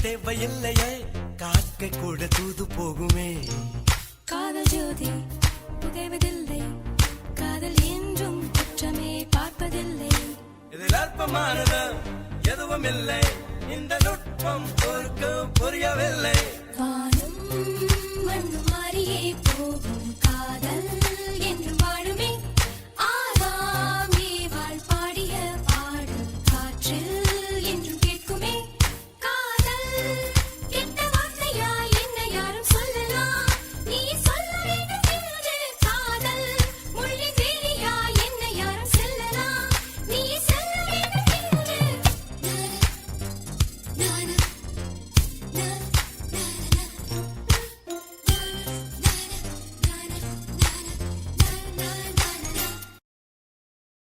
தேவையில்லையே காக்கை கூட தூது போகுமே காதல் ஜோதி புகைவதில்லை காதல் என்றும் குற்றமே பார்ப்பதில்லை இதில் அற்பமானது எதுவும் இல்லை இந்த நுட்பம் பொறுக்க புரியவில்லை வானும் மண்ணு மாறியே போகும்